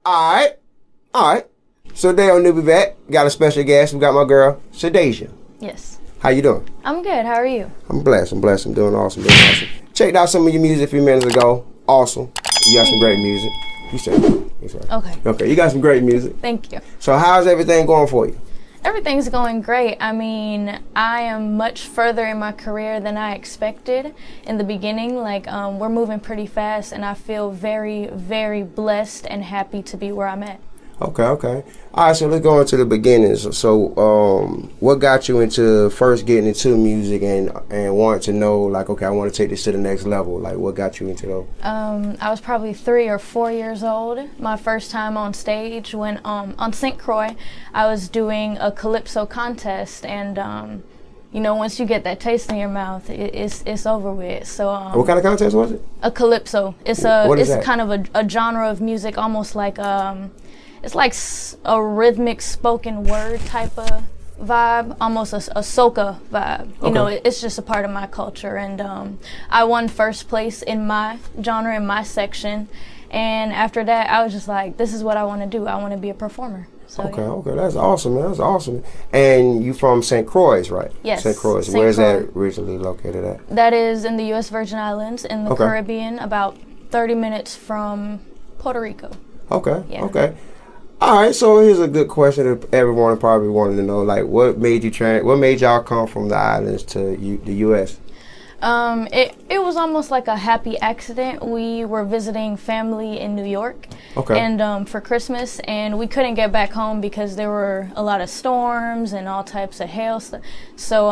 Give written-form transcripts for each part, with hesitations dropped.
All right. So today on NewbieVeT, got a special guest. We got my girl, Sydeajah. Yes. How you doing? I'm good. How are you? I'm blessed. I'm doing awesome. Checked out some of your music a few minutes ago. Awesome. You got some great music. You said. Okay, you got some great music. Thank you. So how's everything going for you? Everything's going great. I mean, I am much further in my career than I expected in the beginning. Like, we're moving pretty fast, and I feel very, very blessed and happy to be where I'm at. Okay. All right, so let's go into the beginnings. So, what got you into first getting into music and wanting to know, like, okay, I want to take this to the next level? Like, what got you into those? I was probably 3 or 4 years old. My first time on stage when on St. Croix, I was doing a calypso contest, and you know, once you get that taste in your mouth, it's over with. So, what kind of contest was it? A calypso. It's kind of a genre of music, almost like it's like a rhythmic spoken word type of vibe, almost a soca vibe. You know, it's just a part of my culture. And I won first place in my genre, in my section. And after that, I was just like, this is what I want to do. I want to be a performer. So, okay, that's awesome, man. That's awesome. And you from St. Croix, right? Yes. St. Croix. Where's that originally located at? That is in the U.S. Virgin Islands, in the Caribbean, about 30 minutes from Puerto Rico. Okay. All right, so here's a good question that everyone probably wanted to know. Like, what made y'all come from the islands to the U.S.? It was almost like a happy accident. We were visiting family in New York, and for Christmas, and we couldn't get back home because there were a lot of storms and all types of hail. So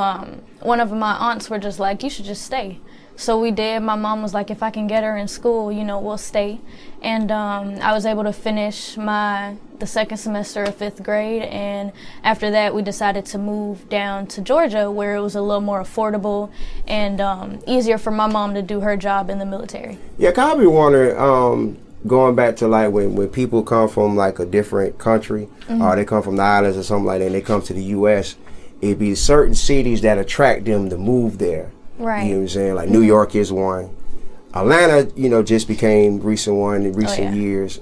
one of my aunts were just like, you should just stay. So we did. My mom was like, if I can get her in school, you know, we'll stay. And I was able to finish the second semester of 5th grade. And after that, we decided to move down to Georgia, where it was a little more affordable and easier for my mom to do her job in the military. Yeah, I be wondering, going back to like when people come from like a different country, or they come from the islands or something like that, and they come to the U.S., it'd be certain cities that attract them to move there. Right. You know what I'm saying? Like New York is one. Atlanta, you know, just became recent one in recent years.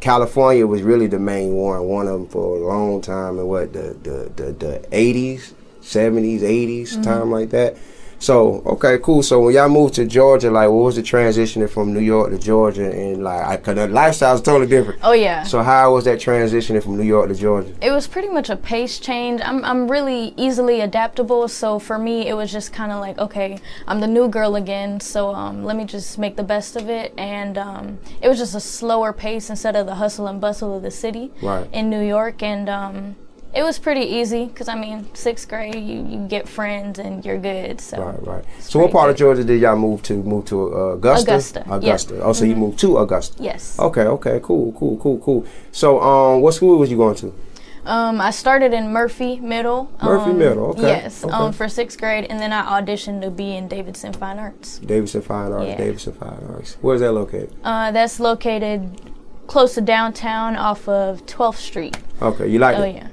California was really the main one of them for a long time. And the 80s, 70s, 80s, time like that. So, okay, cool. So when y'all moved to Georgia, like, what was the transition from New York to Georgia? And like, cause the lifestyle's totally different. Oh yeah. So how was that transition from New York to Georgia? It was pretty much a pace change. I'm really easily adaptable. So for me, it was just kind of like, okay, I'm the new girl again. So let me just make the best of it. And it was just a slower pace instead of the hustle and bustle of the city in New York. And it was pretty easy because, I mean, 6th grade, you get friends and you're good. So right. So what part of Georgia did y'all move to? Augusta? Augusta. Oh, so you moved to Augusta? Yes. Okay. Cool. So what school was you going to? I started in Murphy Middle. Okay. Yes, for 6th grade, and then I auditioned to be in Davidson Fine Arts. Davidson Fine Arts. Where's that located? That's located close to downtown off of 12th Street. Okay, you like it? Oh, yeah.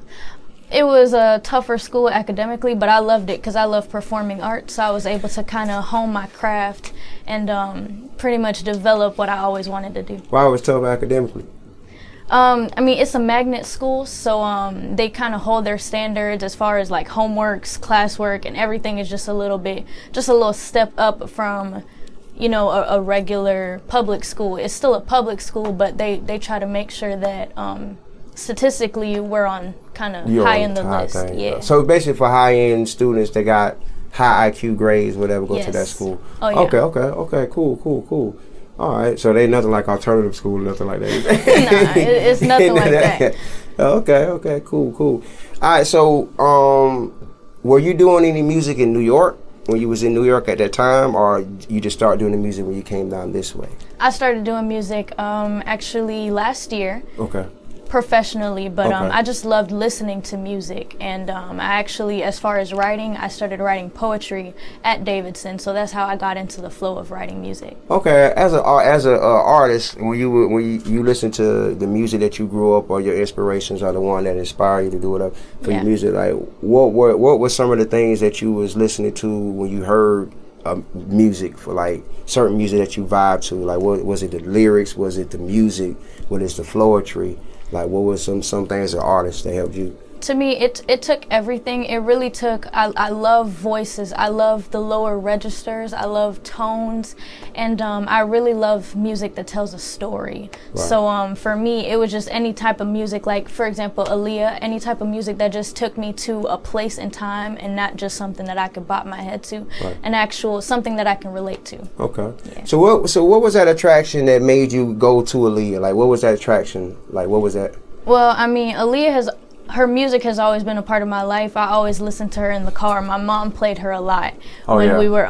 It was a tougher school academically, but I loved it because I love performing arts. So I was able to kind of hone my craft and pretty much develop what I always wanted to do. Why was it tough academically? I mean, it's a magnet school, so they kind of hold their standards as far as like homeworks, classwork, and everything is just a little step up from, you know, a regular public school. It's still a public school, but they try to make sure that statistically we're on kind of high in the list. Yeah. So basically for high-end students that got high IQ grades, whatever, go to that school. Oh, yeah. Okay, cool. All right, so they nothing like alternative school, nothing like that. Nah, it's nothing like that. Okay, cool. All right, so were you doing any music in New York when you was in New York at that time, or you just started doing the music when you came down this way? I started doing music actually last year. Okay. Professionally, but I just loved listening to music, and I actually, as far as writing, I started writing poetry at Davidson, so that's how I got into the flow of writing music. Okay, as a artist, when you listen to the music that you grew up, or your inspirations are the one that inspire you to do it for your music, like what were some of the things that you was listening to when you heard music for like certain music that you vibe to? Like, what was it? The lyrics? Was it the music? What is the poetry? Like, what was some things as artists that helped you? To me, it took everything. It really took, I love voices. I love the lower registers. I love tones. And I really love music that tells a story. Right. So for me, it was just any type of music, like, for example, Aaliyah, any type of music that just took me to a place and time and not just something that I could bop my head to. Right. An actual, something that I can relate to. Okay. Yeah. So what was that attraction that made you go to Aaliyah? Like, what was that attraction? Like, what was that? Well, I mean, her music has always been a part of my life. I always listened to her in the car. My mom played her a lot when we were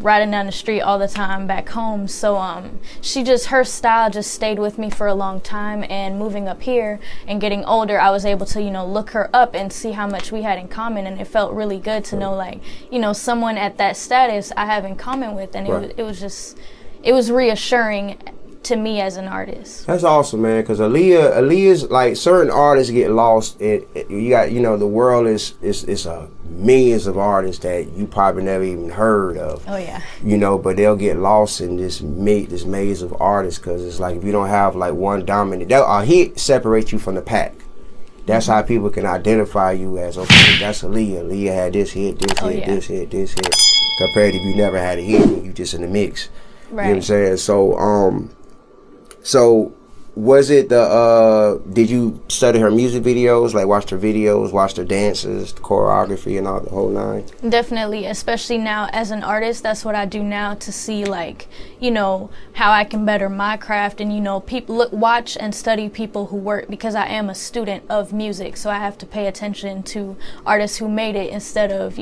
riding down the street all the time back home. So her style just stayed with me for a long time. And moving up here and getting older, I was able to, look her up and see how much we had in common. And it felt really good to know, like, someone at that status I have in common with. And it was reassuring to me as an artist. That's awesome, man, because Aaliyah's like, certain artists get lost. You got, the world is millions of artists that you probably never even heard of. Oh yeah. But they'll get lost in this maze of artists, because it's like, if you don't have like one dominant, a hit separates you from the pack. That's how people can identify you as, okay, that's Aaliyah. Aaliyah had this hit, this hit. Compared to if you never had a hit and you just in the mix. Right. You know what I'm saying? So was it did you study her music videos, like watch her videos, watch her dances, the choreography and all the whole nine? Definitely, especially now as an artist, that's what I do now to see, like, how I can better my craft and, watch and study people who work, because I am a student of music, so I have to pay attention to artists who made it instead of,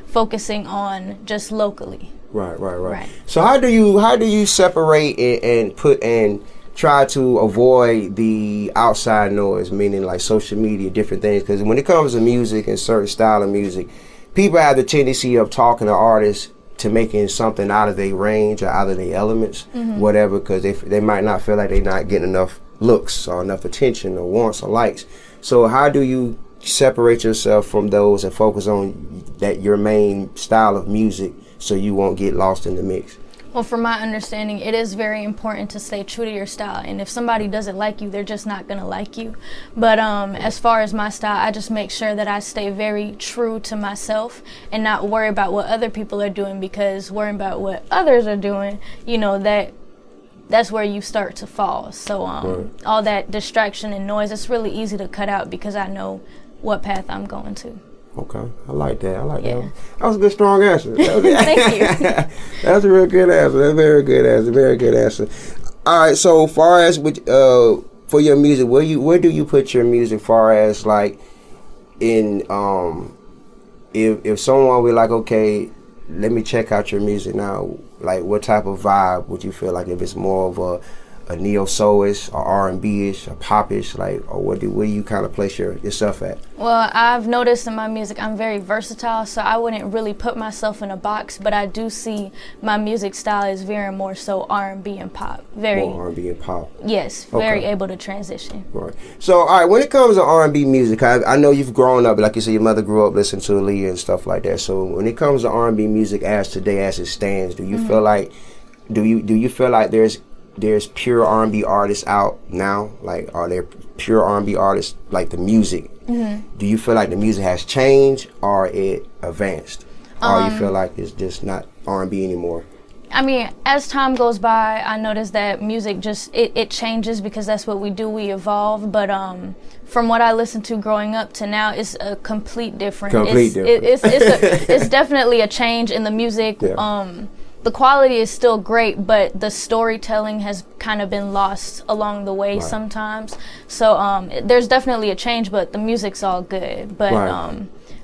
focusing on just locally. Right. So how do you separate and try to avoid the outside noise, meaning like social media, different things? Because when it comes to music and certain style of music, people have the tendency of talking to artists to making something out of their range or out of their elements, whatever, because they might not feel like they're not getting enough looks or enough attention or wants or likes. So how do you separate yourself from those and focus on your main style of music, so you won't get lost in the mix? Well, from my understanding, it is very important to stay true to your style. And if somebody doesn't like you, they're just not going to like you. But as far as my style, I just make sure that I stay very true to myself and not worry about what other people are doing, because worrying about what others are doing, that's where you start to fall. So all that distraction and noise, it's really easy to cut out, because I know what path I'm going to. Okay, I like that. That was a good, strong answer. Thank you. That's a real good answer. That's a very good answer. All right, so far as with, for your music, where do you put your music, far as like in if someone would like, okay, let me check out your music now, like what type of vibe would you feel like? If it's more of a neo-soul-ish or R&B-ish or pop-ish, like, or where do you kind of place yourself at? Well, I've noticed in my music I'm very versatile, so I wouldn't really put myself in a box, but I do see my music style is very more so R&B and pop. More R&B and pop. Yes, very able to transition. Right. So, all right, when it comes to R&B music, I know you've grown up, like you said, your mother grew up listening to Aaliyah and stuff like that. So, when it comes to R&B music as today, as it stands, do you feel like there's pure R&B artists out now? Like, are there pure R&B artists, like the music? Do you feel like the music has changed or it advanced? Or you feel like it's just not R&B anymore? I mean, as time goes by, I notice that music just, it changes, because that's what we do, we evolve. But from what I listened to growing up to now, it's a complete different. It's definitely a change in the music. Yeah. The quality is still great, but the storytelling has kind of been lost along the way sometimes. So there's definitely a change, but the music's all good. But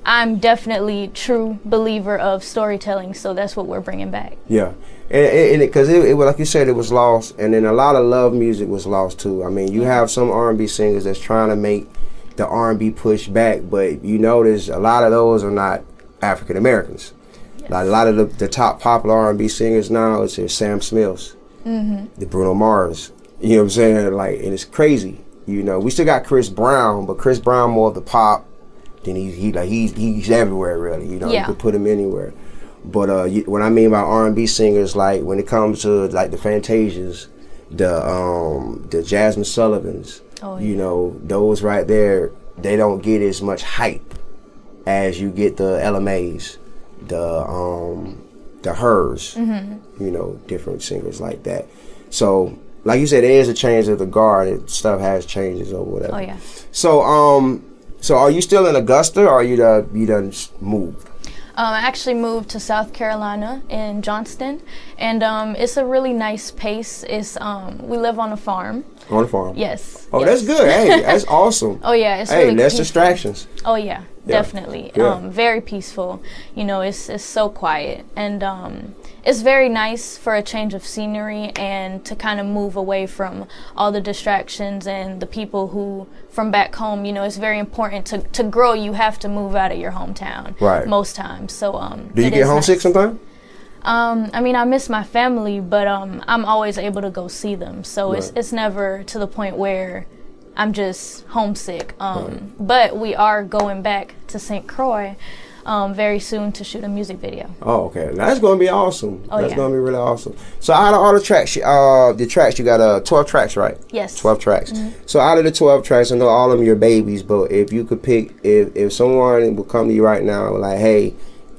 I'm definitely true believer of storytelling, so that's what we're bringing back. Yeah, and because it like you said, it was lost, and then a lot of love music was lost too. I mean, you have some R&B singers that's trying to make the R&B push back, but you notice a lot of those are not African Americans. Like a lot of the top popular R&B singers now, it's Sam Smiths, the Bruno Mars. You know what I'm saying? Like, and it's crazy. We still got Chris Brown, but Chris Brown more of the pop. Then he's everywhere really. You could put him anywhere. But what I mean by R&B singers, like when it comes to like the Fantasias, the Jasmine Sullivans, you know, those right there, they don't get as much hype as you get the LMAs, the Hers, you know, different singers like that. So, like you said, there is a change of the guard. Stuff has changes or whatever. Oh yeah. So are you still in Augusta, or you done moved? I actually moved to South Carolina in Johnston, and it's a really nice pace. It's we live on a farm. On a farm. Yes. Oh, yes. That's good. Hey, that's awesome. Oh yeah, it's hey, really less peaceful. distractions. Oh yeah, definitely. Yeah. Very peaceful. You know, it's so quiet, and it's very nice for a change of scenery and to kind of move away from all the distractions and the people who from back home. You know, it's very important to grow. You have to move out of your hometown. Right. Most times. So do you get homesick sometimes? I mean, I miss my family, but I'm always able to go see them. So it's never to the point where I'm just homesick. But we are going back to St. Croix very soon to shoot a music video. Oh, okay. That's going to be awesome. Oh, that's going to be really awesome. So out of all the tracks, you got 12 tracks, right? Yes. 12 tracks. So out of the 12 tracks, I know all of them are your babies, but if you could pick, if someone would come to you right now like, hey,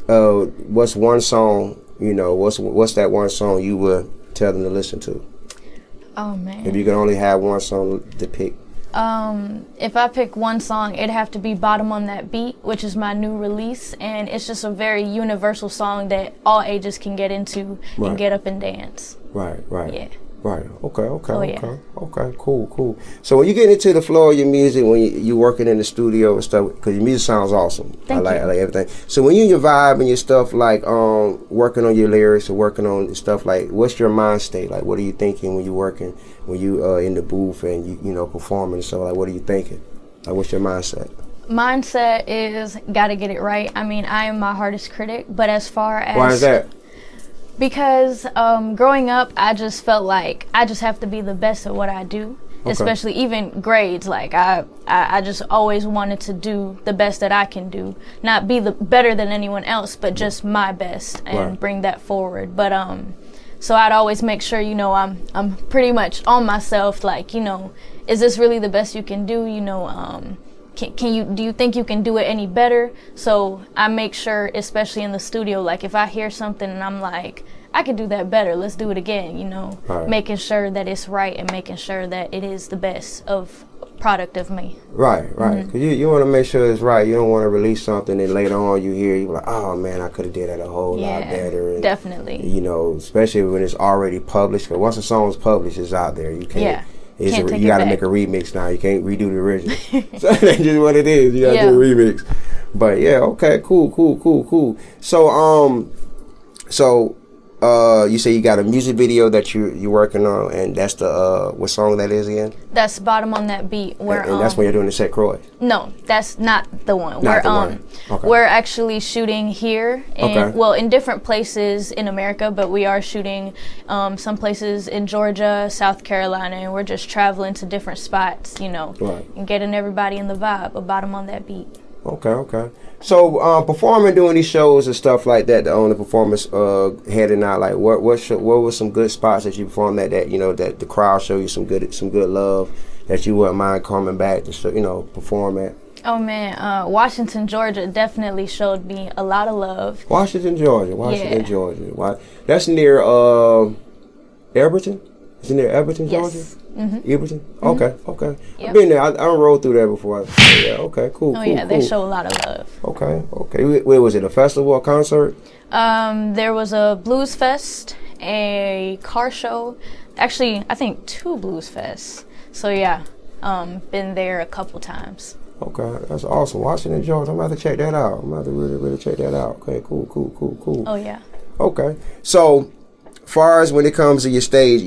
what's one song, you know, what's that one song you would tell them to listen to? Oh man. If you could only have one song to pick. If I pick one song, it'd have to be Bottom on That Beat, which is my new release, and it's just a very universal song that all ages can get into and get up and dance. Right. Yeah. Right. Okay. Yeah. Okay. Cool. So when you get into the flow of your music, when you working in the studio and stuff, because your music sounds awesome. Thank you. I like everything. So when you in your vibe and your stuff, like working on your lyrics or working on stuff, like what's your mind state? Like what are you thinking when you working, when you in the booth and you know performing and stuff? Like what are you thinking? Like what's your mindset? Mindset is gotta get it right. I mean, I am my hardest critic, but as far as why is that? Because growing up, I just felt like I just have to be the best at what I do, especially even grades. Like I just always wanted to do the best that I can do, not be the better than anyone else, but just my best and bring that forward. But so I'd always make sure, you know, I'm pretty much on myself. Like, you know, is this really the best you can do? You know, do you think you can do it any better? So I make sure, especially in the studio, like if I hear something and I'm like, I could do that better, let's do it again, you know, making sure that it's right and making sure that it is the best of product of me. Right. Because you want to make sure it's right. You don't want to release something and later on you're like, oh man, I could have did that a whole lot better. And, definitely. You know, especially when it's already published, because once a song's published, it's out there. You can't. You got to make a remix now. You can't redo the original. So that's just what it is. You got to do a remix. But yeah, okay, cool. So, you say you got a music video that you're working on, and that's the what song that is again? That's Bottom on That Beat. Where and that's when you're doing the St. Croix. No, that's not the one. Okay. We're actually shooting here in different places in America, but we are shooting some places in Georgia, South Carolina, and we're just traveling to different spots, you know, and getting everybody in the vibe of Bottom on That Beat. Okay. So performing, doing these shows and stuff like that, on the performance heading out, like what were some good spots that you performed that you know that the crowd showed you some good love that you wouldn't mind coming back to show, you know, perform at? Oh man, Washington, Georgia definitely showed me a lot of love. Washington, Georgia. That's near Everton. Is it near Everton, Georgia? Yes. Everton? Okay. Yep. I've been there. I rode through there before. Okay, cool. They show a lot of love. Okay. Where was it, a festival or concert? There was a blues fest, a car show. Actually, I think 2 blues fests. So yeah, been there a couple times. Okay, that's awesome. Washington, Georgia. I'm about to check that out. I'm about to really check that out. Okay, cool. Oh yeah. Okay, so far as when it comes to your stage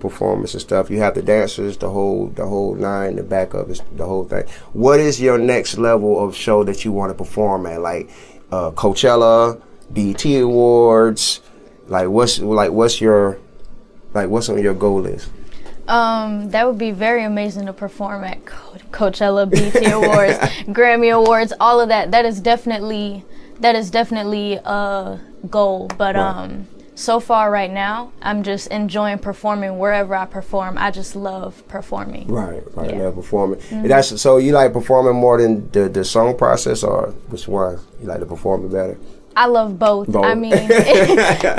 performance and stuff, you have the dancers, the whole nine, the backup, the whole thing. What is your next level of show that you want to perform at? Like Coachella, BET Awards. What's on your goal list? That would be very amazing to perform at Coachella, BET Awards, Grammy Awards, all of that. That is definitely That is definitely a goal, but so far right now, I'm just enjoying performing wherever I perform. I just love performing. Right, yeah. Love performing. And that's, so you like performing more than the song process, or which one? You like to perform better? I love both. I mean,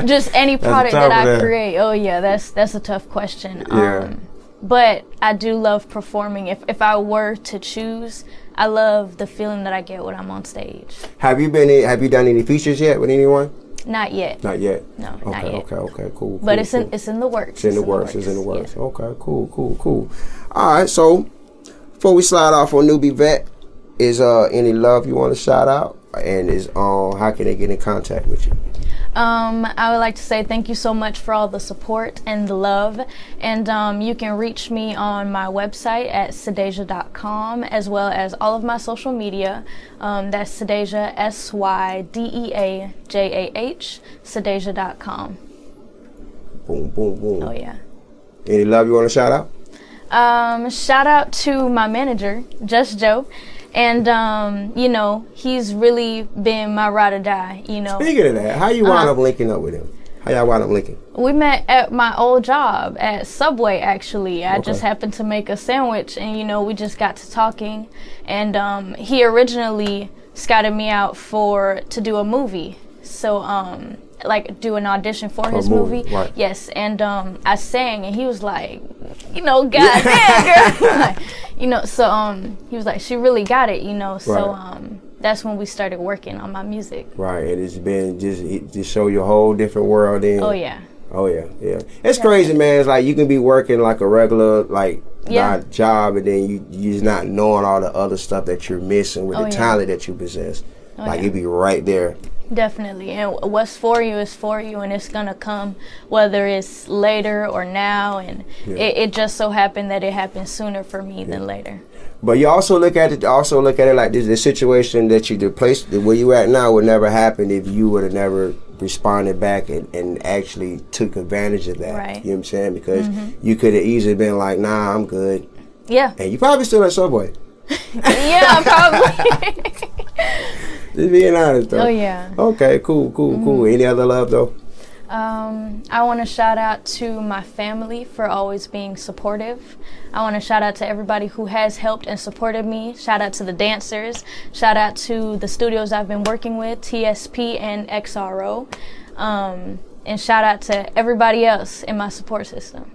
just any product that I create. Oh yeah, that's a tough question. Yeah. But I do love performing. If I were to choose, I love the feeling that I get when I'm on stage. Have you done any features yet with anyone? Not yet. Not yet. No, okay, not yet. Okay, cool. But it's in the works. It's in the works. Yeah. Okay, cool. All right, so before we slide off on NewbieVeT, is any love you want to shout out, and is how can they get in contact with you? I would like to say thank you so much for all the support and the love, and you can reach me on my website at Sydeajah.com, as well as all of my social media. That's Sydeajah, SYDEAJAH, Sydeajah.com. Boom. Oh yeah. Any love you want to shout out? Shout out to my manager, Just Joe. And, you know, he's really been my ride or die, you know. Speaking of that, how you wound up linking up with him? How y'all wound up linking? We met at my old job at Subway, actually. I just happened to make a sandwich, and, you know, we just got to talking. And he originally scouted me out to do a movie. So, like, do an audition for his movie. Right. Yes, and I sang, and he was like, you know, goddamn, girl. Like, you know, so he was like, she really got it, you know. So that's when we started working on my music. Right, and it's been just show you a whole different world in. Oh yeah. It's crazy, man. It's like you can be working like a regular job, and then you just not knowing all the other stuff that you're missing with the talent that you possess. It'd be right there. Definitely, and what's for you is for you, and it's gonna come whether it's later or now, and it just so happened that it happened sooner for me than later. But you also look at it like this situation that the place where you at now would never happen if you would have never responded back and actually took advantage of that. Right. You know what I'm saying? Because you could have easily been like, nah, I'm good. Yeah. And you probably still at Subway. Yeah, probably. Just being honest, though. Oh, yeah. Okay, cool. Any other love, though? I want to shout out to my family for always being supportive. I want to shout out to everybody who has helped and supported me. Shout out to the dancers. Shout out to the studios I've been working with, TSP and XRO. And shout out to everybody else in my support system.